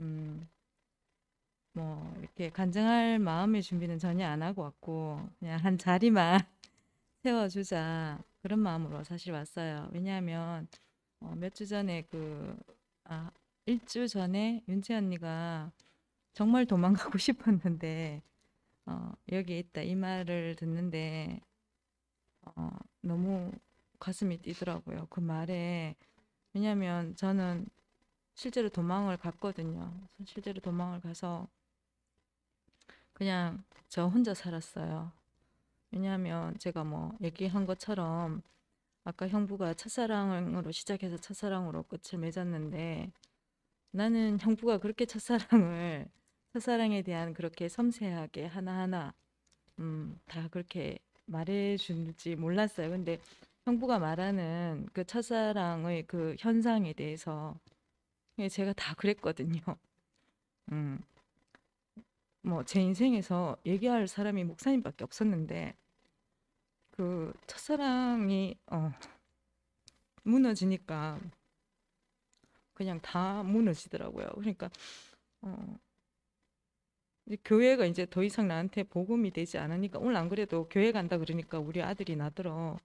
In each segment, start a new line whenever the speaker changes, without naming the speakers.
음, 뭐 이렇게 간증할 마음의 준비는 전혀 안 하고 왔고 그냥 한 자리만 세워주자 그런 마음으로 사실 왔어요. 왜냐하면 몇 주 전에 아, 1주 전에 윤지 언니가 정말 도망가고 싶었는데 여기 있다 이 말을 듣는데 너무 가슴이 뛰더라고요. 그 말에. 왜냐하면 저는 실제로 도망을 갔거든요. 실제로 도망을 가서 그냥 저 혼자 살았어요. 왜냐하면 제가 뭐 얘기한 것처럼 아까 형부가 첫사랑으로 시작해서 첫사랑으로 끝을 맺었는데 나는 형부가 그렇게 첫사랑에 대한 그렇게 섬세하게 하나하나 다 그렇게 말해준지 몰랐어요. 근데 형부가 말하는 그 첫사랑의 그 현상에 대해서 제가 다 그랬거든요. 음, 뭐 제 인생에서 얘기할 사람이 목사님밖에 없었는데 그 첫사랑이 무너지니까 그냥 다 무너지더라고요. 그러니까 어, 이제 교회가 이제 더 이상 나한테 복음이 되지 않으니까 오늘 안 그래도 교회 간다 그러니까 우리 아들이 나더러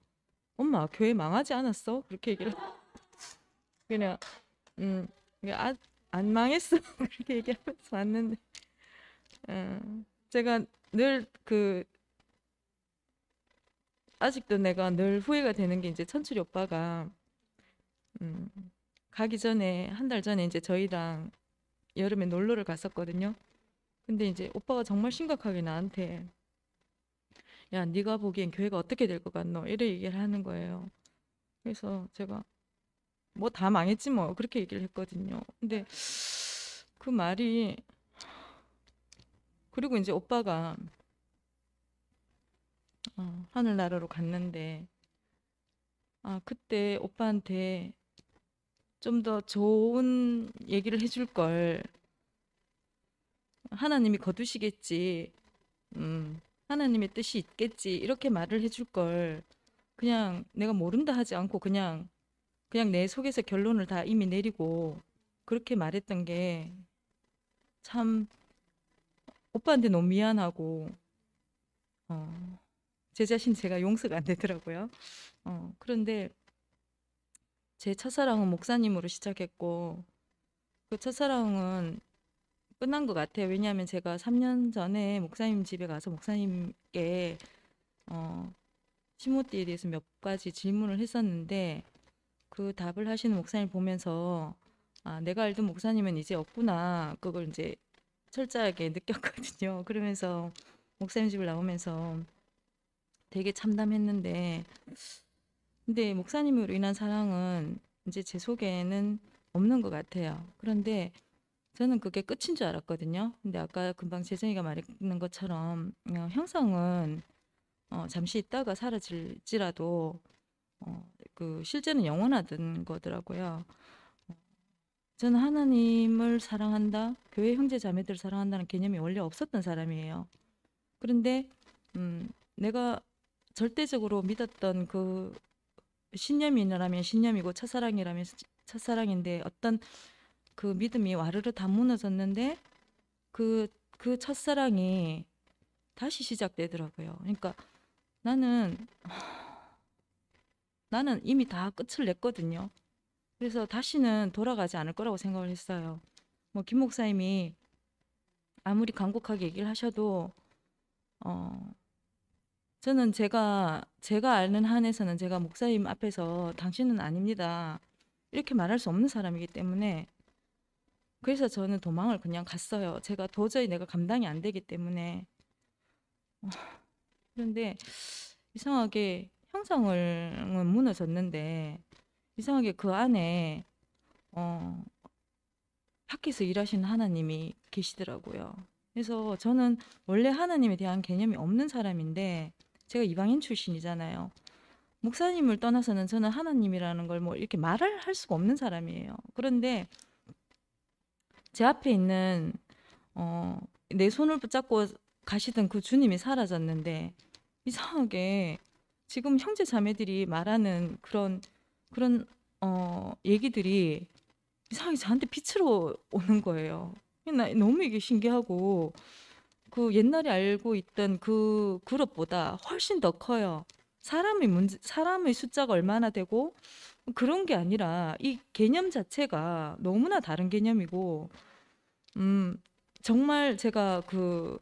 엄마 교회 망하지 않았어? 그렇게 얘기를 그냥 음 이게 안 망했어 그렇게 얘기하면서 왔는데 어, 제가 늘 아직도 내가 늘 후회가 되는 게 이제 천출이 오빠가 음, 가기 전에 한 달 전에 이제 저희랑 여름에 놀러를 갔었거든요. 근데 이제 오빠가 정말 심각하게 나한테 야 네가 보기엔 교회가 어떻게 될 것 같노? 이래 얘기를 하는 거예요. 그래서 제가 뭐 다 망했지 뭐 그렇게 얘기를 했거든요. 근데 그 말이 그리고 이제 오빠가 하늘나라로 갔는데 그때 오빠한테 좀 더 좋은 얘기를 해줄 걸 하나님이 거두시겠지. 하나님의 뜻이 있겠지. 이렇게 말을 해줄 걸 그냥 내가 모른다 하지 않고 그냥 내 속에서 결론을 다 이미 내리고 그렇게 말했던 게 참 오빠한테 너무 미안하고 어, 제 자신 제가 용서가 안 되더라고요. 그런데 제 첫사랑은 목사님으로 시작했고 그 첫사랑은 끝난 것 같아요. 왜냐하면 제가 3년 전에 목사님 집에 가서 목사님께 어, 시모띠에 대해서 몇 가지 질문을 했었는데 그 답을 하시는 목사님 보면서 내가 알던 목사님은 이제 없구나. 그걸 이제 철저하게 느꼈거든요. 그러면서 목사님 집을 나오면서 되게 참담했는데 근데 목사님으로 인한 사랑은 이제 제 속에는 없는 것 같아요. 그런데 저는 그게 끝인 줄 알았거든요. 근데 아까 금방 재정이가 말했는 것처럼 형상은 잠시 있다가 사라질지라도 그 실제는 영원하던 거더라고요. 저는 하나님을 사랑한다, 교회 형제 자매들을 사랑한다는 개념이 원래 없었던 사람이에요. 그런데 내가 절대적으로 믿었던 그 신념이라면 신념이고 첫사랑이라면 첫사랑인데 어떤 그 믿음이 와르르 다 무너졌는데 그, 그 첫사랑이 다시 시작되더라고요. 그러니까 나는 나는 이미 다 끝을 냈거든요. 그래서 다시는 돌아가지 않을 거라고 생각을 했어요. 뭐 김 목사님이 아무리 간곡하게 얘기를 하셔도 어 저는 제가 아는 한에서는 제가 목사님 앞에서 당신은 아닙니다. 이렇게 말할 수 없는 사람이기 때문에 그래서 저는 도망을 그냥 갔어요. 제가 도저히 내가 감당이 안 되기 때문에. 그런데 이상하게 형상은 무너졌는데 이상하게 그 안에 어 밖에서 일하시는 하나님이 계시더라고요. 그래서 저는 원래 하나님에 대한 개념이 없는 사람인데 제가 이방인 출신이잖아요. 목사님을 떠나서는 저는 하나님이라는 걸 뭐 이렇게 말을 할 수가 없는 사람이에요. 그런데 제 앞에 있는 어, 내 손을 붙잡고 가시던 그 주님이 사라졌는데 이상하게 지금 형제 자매들이 말하는 그런 얘기들이 이상하게 저한테 빛으로 오는 거예요. 나 너무 이게 신기하고 그 옛날에 알고 있던 그 그릇보다 훨씬 더 커요. 사람의 숫자가 얼마나 되고 그런 게 아니라 이 개념 자체가 너무나 다른 개념이고, 음, 정말 제가 그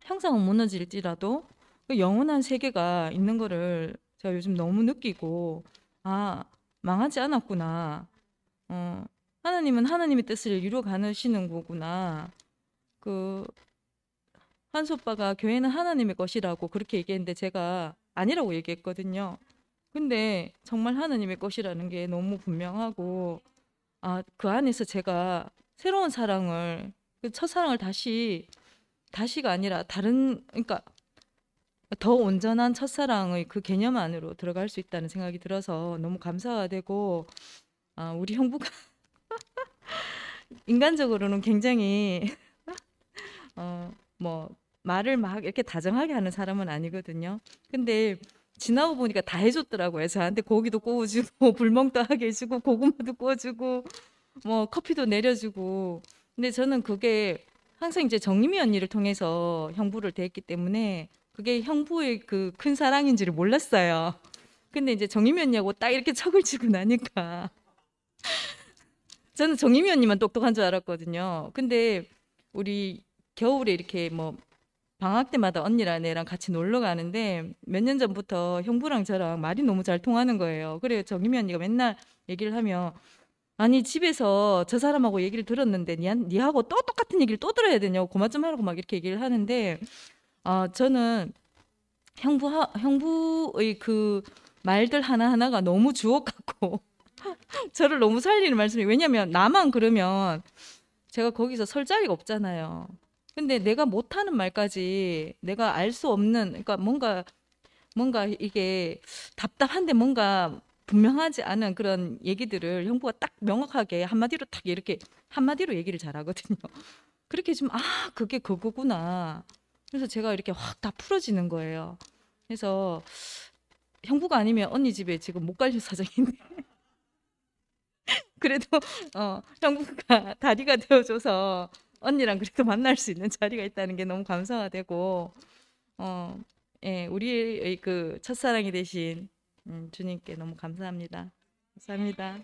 형상은 무너질지라도 그 영원한 세계가 있는 거를 제가 요즘 너무 느끼고, 아, 망하지 않았구나. 어, 하나님은 하나님의 뜻을 이루어 가시는 거구나. 그 한수 오빠가 교회는 하나님의 것이라고 그렇게 얘기했는데 제가 아니라고 얘기했거든요. 근데 정말 하나님의 것이라는 게 너무 분명하고, 아, 그 안에서 제가 새로운 사랑을, 그 첫사랑을 다시가 아니라 다른, 그러니까 더 온전한 첫사랑의 그 개념 안으로 들어갈 수 있다는 생각이 들어서 너무 감사가 되고, 아, 우리 형부가 인간적으로는 굉장히 뭐 말을 막 이렇게 다정하게 하는 사람은 아니거든요. 근데 지나고 보니까 다 해줬더라고요. 저한테 고기도 구워주고 불멍도 하게 해주고 고구마도 구워주고 뭐 커피도 내려주고. 근데 저는 그게 항상 이제 정림이 언니를 통해서 형부를 대했기 때문에 그게 형부의 그 큰 사랑인지를 몰랐어요. 근데 이제 정림이 언니하고 딱 이렇게 척을 지고 나니까 저는 정림이 언니만 똑똑한 줄 알았거든요. 근데 우리 겨울에 이렇게 뭐 방학 때마다 언니랑 애랑 같이 놀러 가는데 몇 년 전부터 형부랑 저랑 말이 너무 잘 통하는 거예요. 그래요. 정유미 언니가 맨날 얘기를 하면, 아니 집에서 저 사람하고 얘기를 들었는데 니하고 또 똑같은 얘기를 또 들어야 되냐고 그만 좀 하라고 막 이렇게 얘기를 하는데, 아 저는 형부의 그 말들 하나하나가 너무 주옥 같고 저를 너무 살리는 말씀이, 왜냐면 나만 그러면 제가 거기서 설 자리가 없잖아요. 근데 내가 못하는 말까지 내가 알 수 없는, 그러니까 뭔가 이게 답답한데 뭔가 분명하지 않은 그런 얘기들을 형부가 딱 명확하게 한마디로 딱 이렇게 한마디로 얘기를 잘하거든요. 그렇게 좀, 아, 그게 그거구나. 그래서 제가 이렇게 확 다 풀어지는 거예요. 그래서 형부가 아니면 언니 집에 지금 못 갈 사정인데 그래도 형부가 다리가 되어줘서 언니랑 그래도 만날 수 있는 자리가 있다는 게 너무 감사가 되고, 어, 예, 우리의 그 첫사랑이 되신 주님께 너무 감사합니다. 감사합니다.